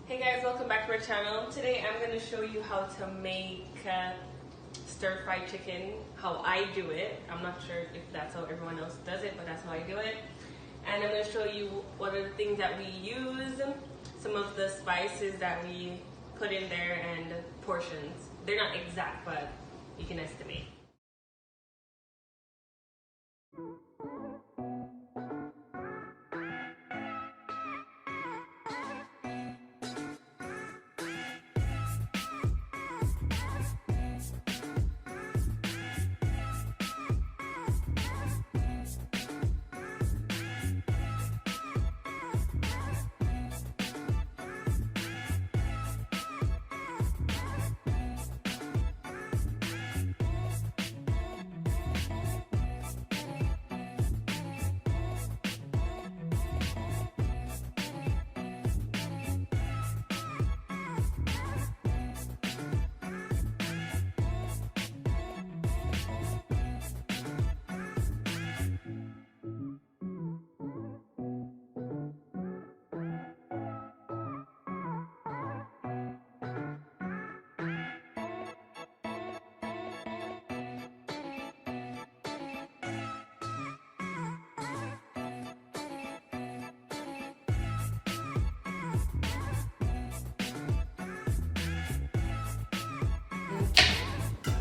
Hey guys, welcome back to our channel. Today I'm going to show you how to make stir-fried chicken, how I do it. I'm not sure if that's how everyone else does it, but that's how I do it. And I'm going to show you what are the things that we use, some of the spices that we put in there, and portions. They're not exact, but you can estimate.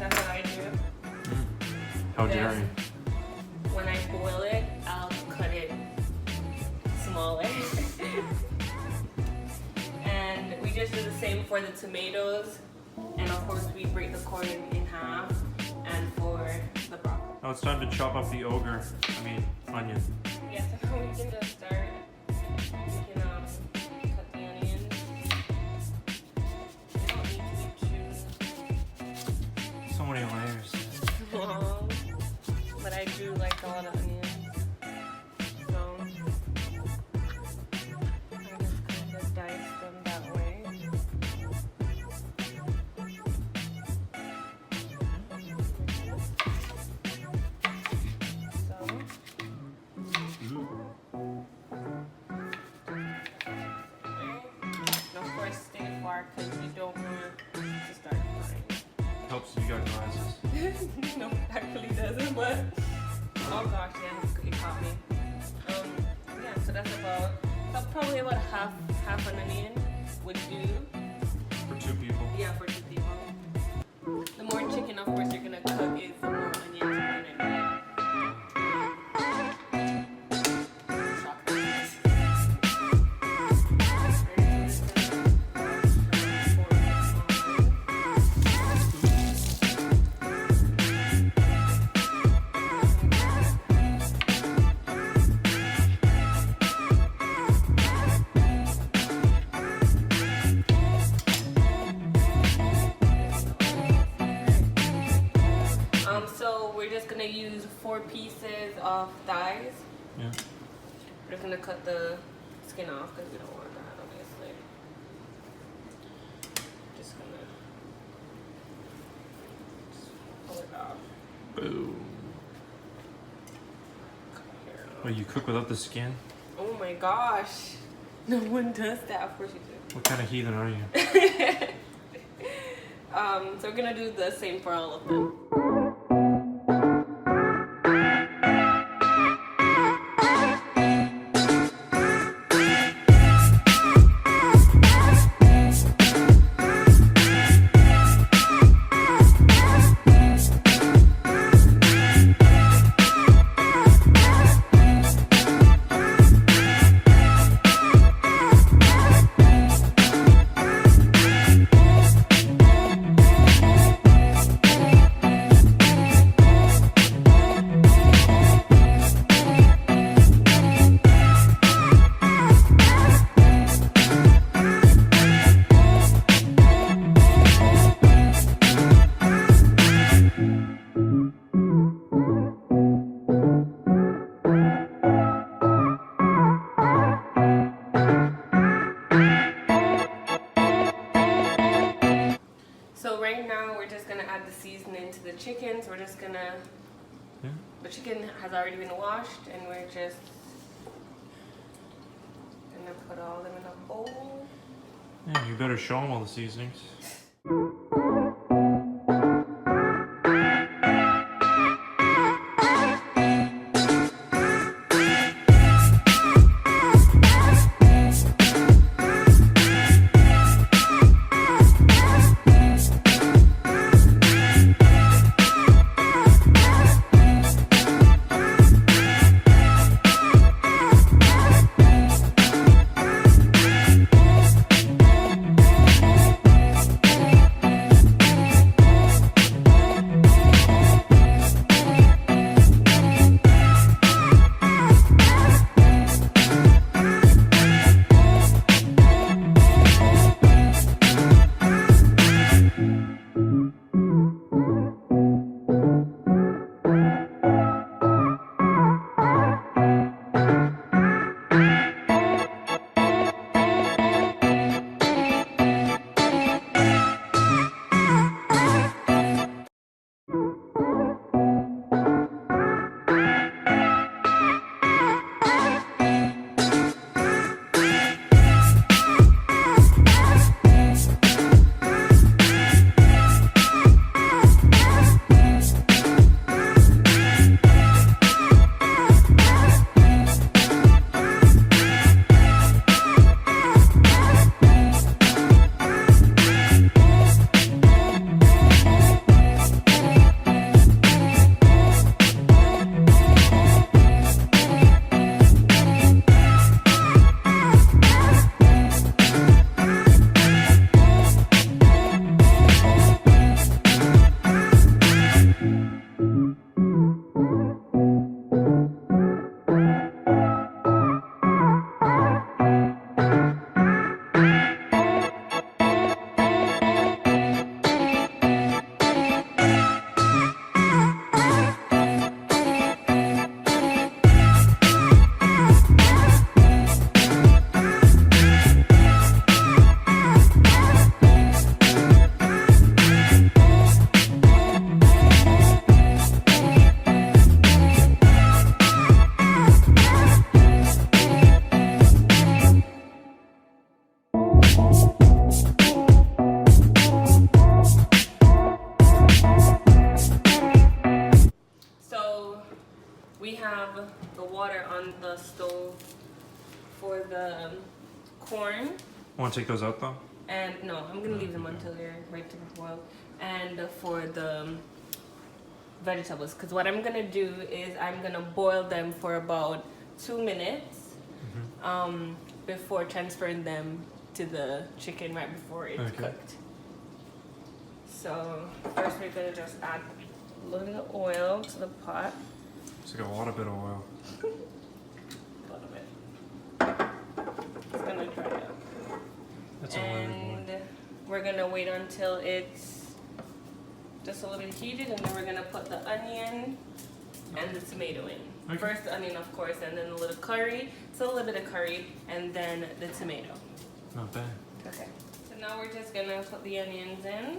That's what I do. How dare you? When I boil it, I'll cut it smaller. And we just do the same for the tomatoes. And of course we break the corn in half. And for the broccoli. Oh, it's time to chop up the onion. Yes, so we can just start. We can cut the onions. They don't need to be too So many layers. long, but I do like a lot of onions. So I just kind of dice them that way. And of course, stay far because you don't want to start frying. Helps if you got glasses. No, it actually doesn't, but oh gosh, yeah, it caught me. Yeah, so that's probably about half an onion would do. For 2 people. Yeah, for 2 people. The more chicken, of course, you're gonna cook is the more onions you're gonna need. So we're just gonna use 4 pieces of thighs. Yeah. We're just gonna cut the skin off because we don't want that, obviously. Just pull it off. Boom. Cut here off. Oh, you cook without the skin? Oh my gosh. No one does that. Of course you do. What kind of heathen are you? So we're gonna do the same for all of them. add the seasoning to the chickens. We're just gonna, the chicken has already been washed, and we're just gonna put all of them in a bowl. Yeah, you better show them all the seasonings. We have the water on the stove for the corn. Want to take those out though? And no, I'm gonna leave them until they're ready to boil. And for the vegetables, because what I'm gonna do is I'm gonna boil them for about 2 minutes before transferring them to the chicken right before it's cooked. So first we're gonna just add a little bit of oil to the pot. It's like a lot of bit of oil. A little bit. It's gonna dry up. That's and we're gonna wait until it's just a little bit heated, and then we're gonna put the onion and the tomato in. Okay. First the onion, of course, and then a little curry. So a little bit of curry, and then the tomato. Not bad. Okay. So now we're just gonna put the onions in.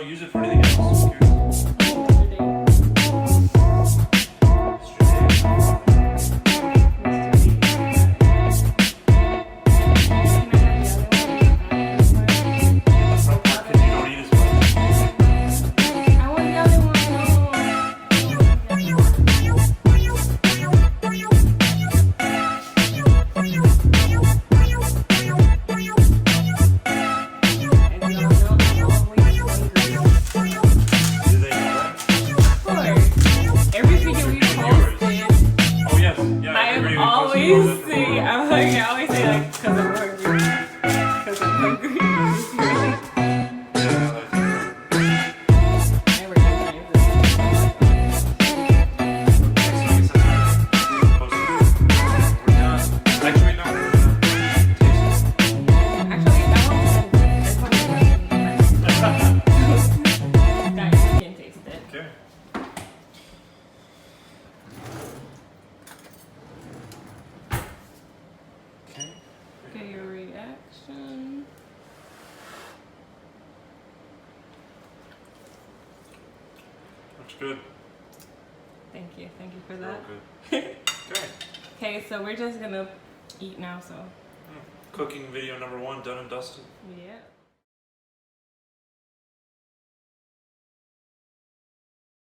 use it for anything else. I'm curious. Okay, your reaction. Looks good. Thank you for that. Real good. Okay. Okay, so we're just gonna eat now, so. Cooking video number 1 done and dusted. Yeah.